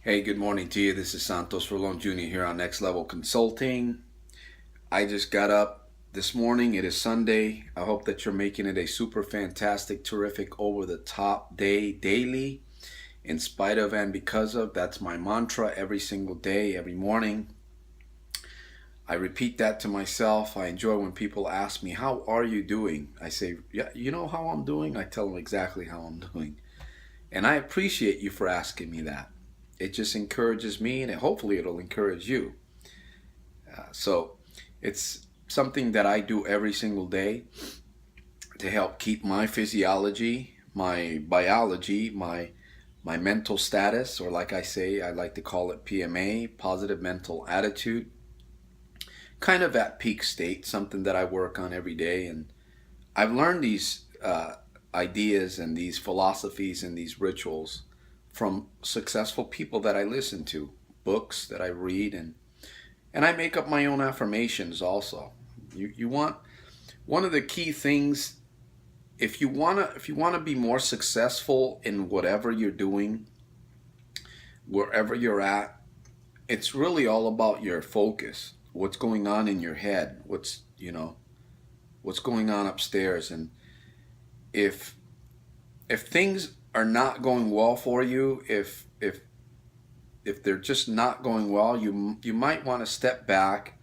Hey, good morning to you. This is Santos Rolon Jr. here on Next Level Consulting. I just got up this morning. It is Sunday. I hope that you're making it a super fantastic, terrific, over the top day daily. In spite of and because of, that's my mantra every single day, every morning. I repeat that to myself. I enjoy when people ask me, "How are you doing?" I say, "Yeah, you know how I'm doing?" I tell them exactly how I'm doing. And I appreciate you for asking me that. It just encourages me, and hopefully it'll encourage you. So it's something that I do every single day to help keep my physiology, my biology, my mental status, or like I say, I like to call it PMA, positive mental attitude, kind of at peak state, something that I work on every day. And I've learned these ideas and these philosophies and these rituals from successful people that I listen to, books that I read, and I make up my own affirmations also. You want one of the key things if you wanna be more successful in whatever you're doing, wherever you're at, it's really all about your focus. What's going on in your head? What's going on upstairs? And if if things are not going well for you, if they're just not going well, you might want to step back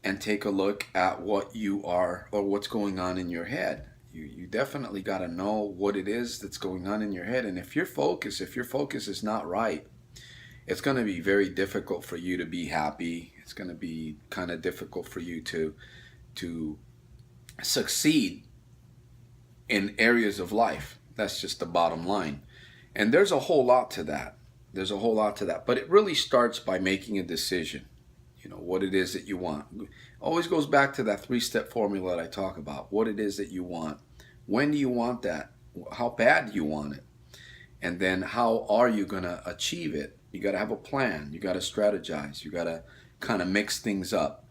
and take a look at what you are or what's going on in your head. You definitely got to know what it is that's going on in your head. And if your focus is not right, it's going to be very difficult for you to be happy. It's going to be kind of difficult for you to succeed in areas of life. That's just the bottom line. And there's a whole lot to that. There's a whole lot to that. But it really starts by making a decision. You know, what it is that you want. Always goes back to that three-step formula that I talk about. What it is that you want. When do you want that? How bad do you want it? And then how are you going to achieve it? You got to have a plan. You got to strategize. You got to kind of mix things up.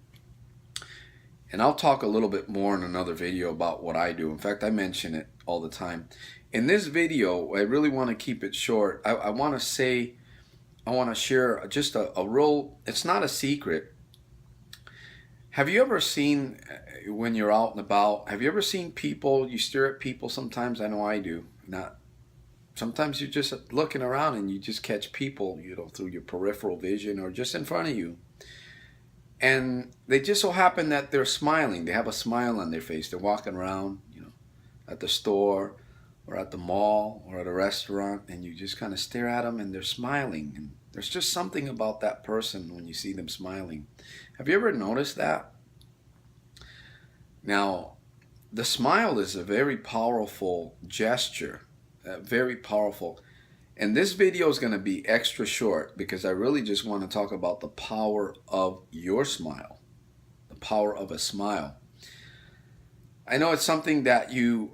And I'll talk a little bit more in another video about what I do. In fact, I mention it all the time. In this video, I really want to keep it short. I want to share just a real, it's not a secret. Have you ever seen, when you're out and about, have you ever seen people, you stare at people sometimes? I know I do. Sometimes you're just looking around and you just catch people, through your peripheral vision or just in front of you. And they just so happen that they're smiling. They have a smile on their face. They're walking around, at the store or at the mall or at a restaurant, and you just kind of stare at them and they're smiling. And there's just something about that person when you see them smiling. Have you ever noticed that? Now, the smile is a very powerful gesture, very powerful. And this video is going to be extra short because I really just want to talk about the power of your smile, the power of a smile. I know it's something that you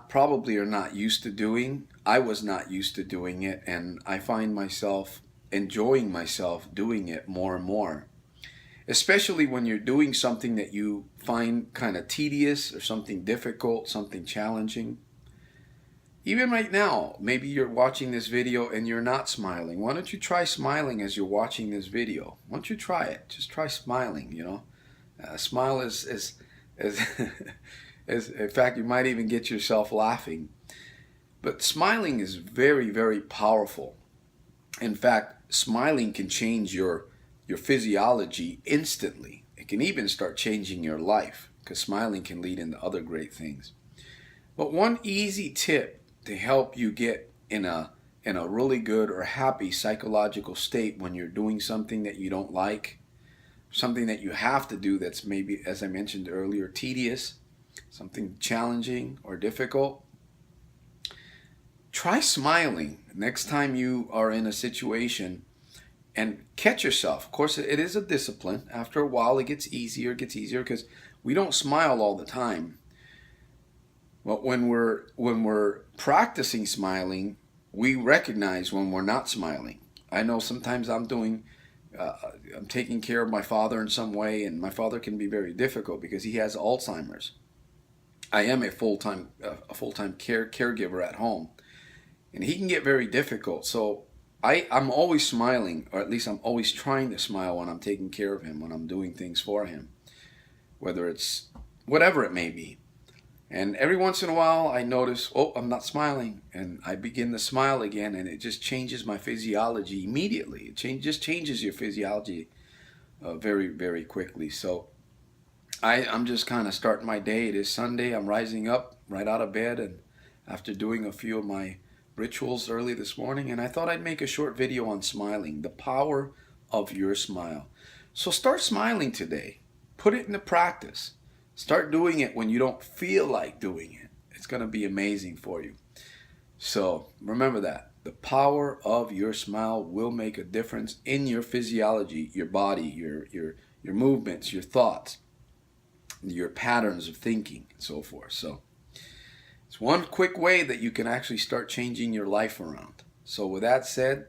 probably are not used to doing. I was not used to doing it, and I find myself enjoying myself doing it more and more. Especially when you're doing something that you find kind of tedious or something difficult, something challenging. Even right now, maybe you're watching this video and you're not smiling. Why don't you try smiling as you're watching this video? Why don't you try it? Just try smiling, Smile is in fact, you might even get yourself laughing. But smiling is very, very powerful. In fact, smiling can change your physiology instantly. It can even start changing your life because smiling can lead into other great things. But one easy tip to help you get in a really good or happy psychological state when you're doing something that you don't like, something that you have to do that's maybe, as I mentioned earlier, tedious, something challenging or difficult, try smiling next time you are in a situation and catch yourself. Of course, it is a discipline. After a while, it gets easier because we don't smile all the time. But when we're practicing smiling, we recognize when we're not smiling. I know sometimes I'm taking care of my father in some way, and my father can be very difficult because he has Alzheimer's. I am a full-time caregiver at home, and he can get very difficult. So I'm always smiling, or at least I'm always trying to smile when I'm taking care of him, when I'm doing things for him, whether it's whatever it may be. And every once in a while, I notice, oh, I'm not smiling, and I begin to smile again, and it just changes my physiology immediately. Just changes your physiology very, very quickly. So I'm just kind of starting my day. It is Sunday. I'm rising up right out of bed, and after doing a few of my rituals early this morning, and I thought I'd make a short video on smiling, the power of your smile. So start smiling today. Put it into practice. Start doing it when you don't feel like doing it. It's going to be amazing for you. So remember that. The power of your smile will make a difference in your physiology, your body, your movements, your thoughts, your patterns of thinking, and so forth. So it's one quick way that you can actually start changing your life around. So with that said,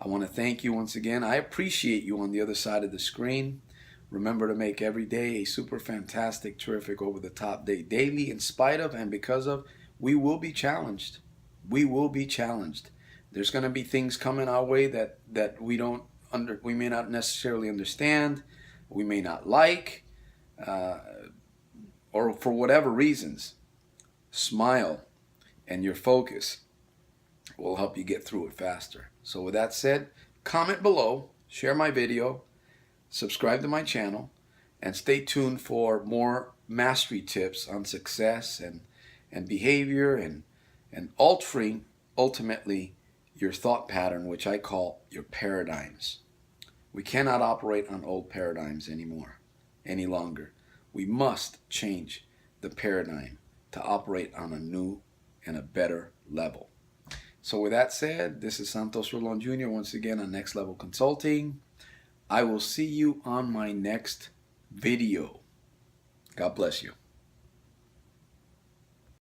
I want to thank you once again. I appreciate you on the other side of the screen. Remember to make every day a super fantastic, terrific, over-the-top day daily, in spite of and because of. We will be challenged. We will be challenged. There's going to be things coming our way that we may not necessarily understand, we may not like, or for whatever reasons. Smile and your focus will help you get through it faster. So with that said, comment below, share my video, subscribe to my channel, and stay tuned for more mastery tips on success and behavior and altering ultimately your thought pattern, which I call your paradigms. We cannot operate on old paradigms anymore, any longer. We must change the paradigm to operate on a new and a better level. So with that said, this is Santos Rolon Jr. once again on Next Level Consulting. I will see you on my next video. God bless you.